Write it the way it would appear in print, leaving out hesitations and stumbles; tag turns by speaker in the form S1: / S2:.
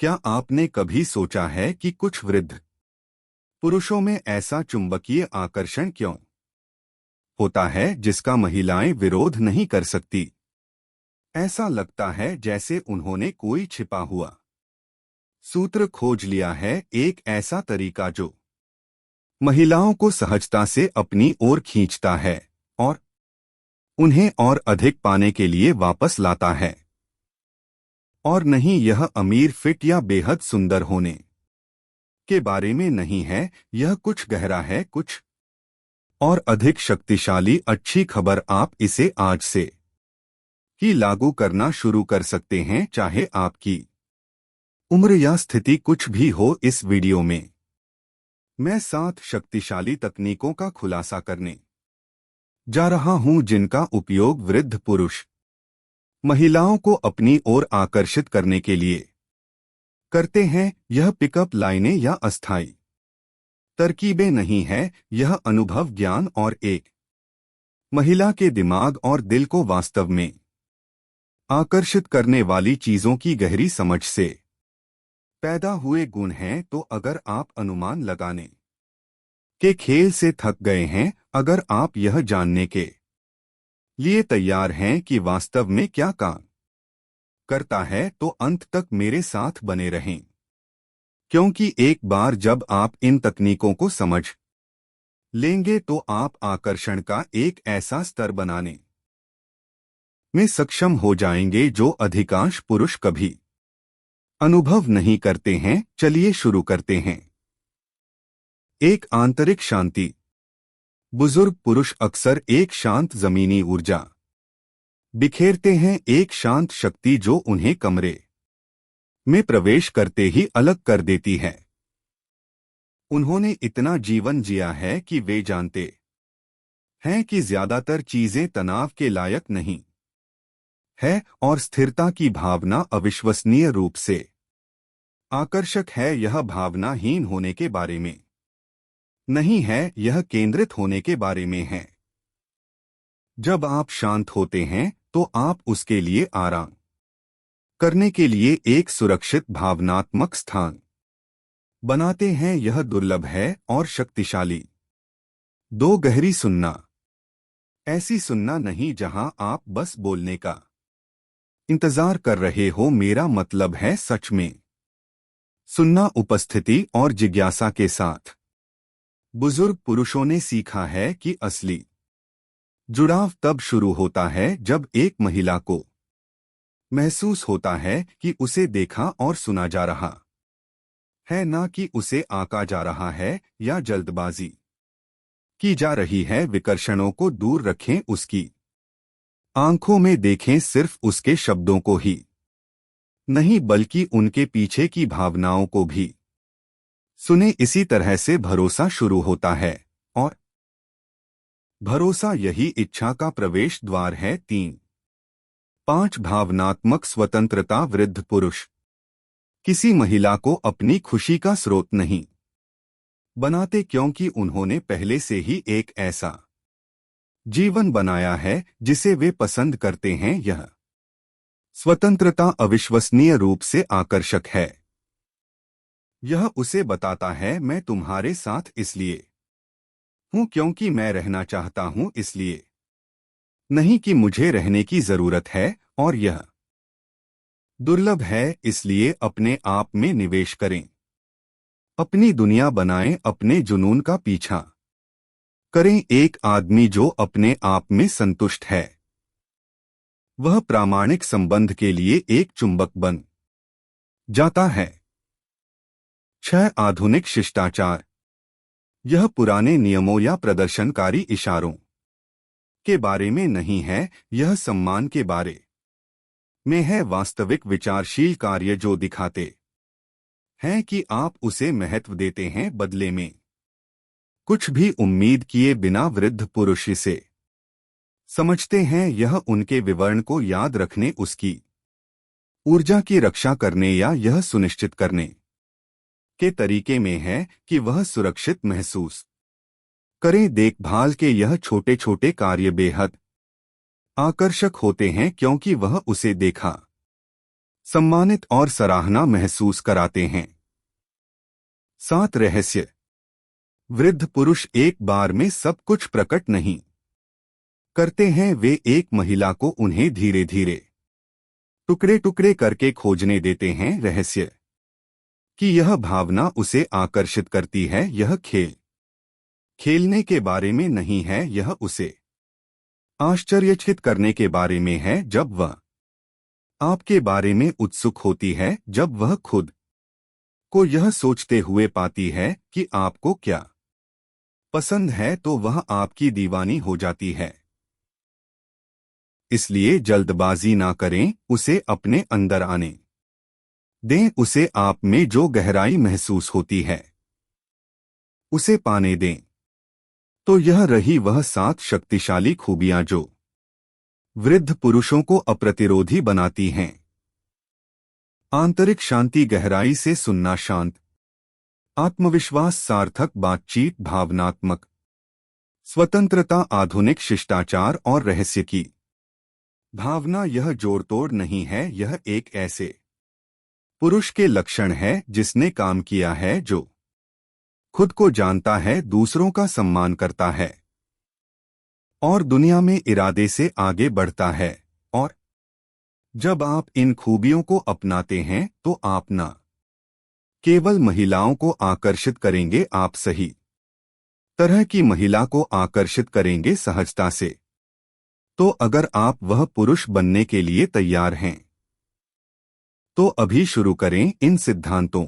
S1: क्या आपने कभी सोचा है कि कुछ वृद्ध पुरुषों में ऐसा चुंबकीय आकर्षण क्यों होता है जिसका महिलाएं विरोध नहीं कर सकती? ऐसा लगता है जैसे उन्होंने कोई छिपा हुआ सूत्र खोज लिया है, एक ऐसा तरीका जो महिलाओं को सहजता से अपनी ओर खींचता है और उन्हें और अधिक पाने के लिए वापस लाता है। और नहीं, यह अमीर, फिट या बेहद सुंदर होने के बारे में नहीं है। यह कुछ गहरा है, कुछ और अधिक शक्तिशाली। अच्छी खबर, आप इसे आज से ही लागू करना शुरू कर सकते हैं, चाहे आपकी उम्र या स्थिति कुछ भी हो। इस वीडियो में मैं 7 शक्तिशाली तकनीकों का खुलासा करने जा रहा हूं जिनका उपयोग वृद्ध पुरुष महिलाओं को अपनी ओर आकर्षित करने के लिए करते हैं। यह पिकअप लाइनें या अस्थायी तरकीबें नहीं है, यह अनुभव, ज्ञान और एक महिला के दिमाग और दिल को वास्तव में आकर्षित करने वाली चीजों की गहरी समझ से पैदा हुए गुण हैं। तो अगर आप अनुमान लगाने के खेल से थक गए हैं, अगर आप यह जानने के लिए तैयार हैं कि वास्तव में क्या काम करता है, तो अंत तक मेरे साथ बने रहें, क्योंकि एक बार जब आप इन तकनीकों को समझ लेंगे तो आप आकर्षण का एक ऐसा स्तर बनाने में सक्षम हो जाएंगे जो अधिकांश पुरुष कभी अनुभव नहीं करते हैं। चलिए शुरू करते हैं। एक आंतरिक शांति। बुजुर्ग पुरुष अक्सर एक शांत जमीनी ऊर्जा बिखेरते हैं, एक शांत शक्ति जो उन्हें कमरे में प्रवेश करते ही अलग कर देती है। उन्होंने इतना जीवन जिया है कि वे जानते हैं कि ज्यादातर चीजें तनाव के लायक नहीं है और स्थिरता की भावना अविश्वसनीय रूप से आकर्षक है। यह भावनाहीन होने के बारे में नहीं है, यह केंद्रित होने के बारे में है। जब आप शांत होते हैं तो आप उसके लिए आराम करने के लिए एक सुरक्षित भावनात्मक स्थान बनाते हैं। यह दुर्लभ है और शक्तिशाली। 2, गहरी सुनना। ऐसी सुनना नहीं जहां आप बस बोलने का इंतजार कर रहे हो, मेरा मतलब है सच में सुनना, उपस्थिति और जिज्ञासा के साथ। बुजुर्ग पुरुषों ने सीखा है कि असली जुड़ाव तब शुरू होता है जब एक महिला को महसूस होता है कि उसे देखा और सुना जा रहा है, ना कि उसे आंका जा रहा है या जल्दबाजी की जा रही है। विकर्षणों को दूर रखें, उसकी आंखों में देखें, सिर्फ उसके शब्दों को ही नहीं बल्कि उनके पीछे की भावनाओं को भी सुने। इसी तरह से भरोसा शुरू होता है और भरोसा यही इच्छा का प्रवेश द्वार है। 3, 5, भावनात्मक स्वतंत्रता। वृद्ध पुरुष किसी महिला को अपनी खुशी का स्रोत नहीं बनाते, क्योंकि उन्होंने पहले से ही एक ऐसा जीवन बनाया है जिसे वे पसंद करते हैं। यह स्वतंत्रता अविश्वसनीय रूप से आकर्षक है। यह उसे बताता है, मैं तुम्हारे साथ इसलिए हूं क्योंकि मैं रहना चाहता हूं, इसलिए नहीं कि मुझे रहने की जरूरत है। और यह दुर्लभ है, इसलिए अपने आप में निवेश करें, अपनी दुनिया बनाएं, अपने जुनून का पीछा करें। एक आदमी जो अपने आप में संतुष्ट है, वह प्रामाणिक संबंध के लिए एक चुंबक बन जाता है। 6, आधुनिक शिष्टाचार। यह पुराने नियमों या प्रदर्शनकारी इशारों के बारे में नहीं है, यह सम्मान के बारे में है। वास्तविक विचारशील कार्य जो दिखाते हैं कि आप उसे महत्व देते हैं, बदले में कुछ भी उम्मीद किए बिना। वृद्ध पुरुष इसे समझते हैं, यह उनके विवरण को याद रखने, उसकी ऊर्जा की रक्षा करने या यह सुनिश्चित करने के तरीके में है कि वह सुरक्षित महसूस करें। देखभाल के यह छोटे छोटे कार्य बेहद आकर्षक होते हैं, क्योंकि वह उसे देखा सम्मानित और सराहना महसूस कराते हैं। 7 रहस्य। वृद्ध पुरुष एक बार में सब कुछ प्रकट नहीं करते हैं, वे एक महिला को उन्हें धीरे धीरे टुकड़े टुकड़े करके खोजने देते हैं। रहस्य कि यह भावना उसे आकर्षित करती है, यह खेलने के बारे में नहीं है, यह उसे आश्चर्यचकित करने के बारे में है। जब वह आपके बारे में उत्सुक होती है, जब वह खुद को यह सोचते हुए पाती है कि आपको क्या पसंद है, तो वह आपकी दीवानी हो जाती है। इसलिए जल्दबाजी ना करें, उसे अपने अंदर आने दें, उसे आप में जो गहराई महसूस होती है उसे पाने दें। तो यह रही वह 7 शक्तिशाली खूबियां जो वृद्ध पुरुषों को अप्रतिरोधी बनाती हैं। आंतरिक शांति, गहराई से सुनना, शांत आत्मविश्वास, सार्थक बातचीत, भावनात्मक स्वतंत्रता, आधुनिक शिष्टाचार और रहस्य की भावना। यह जोड़तोड़ नहीं है, यह एक ऐसे पुरुष के लक्षण है जिसने काम किया है, जो खुद को जानता है, दूसरों का सम्मान करता है और दुनिया में इरादे से आगे बढ़ता है। और जब आप इन खूबियों को अपनाते हैं तो आप न केवल महिलाओं को आकर्षित करेंगे, आप सही तरह की महिला को आकर्षित करेंगे, सहजता से। तो अगर आप वह पुरुष बनने के लिए तैयार हैं तो अभी शुरू करें इन सिद्धांतों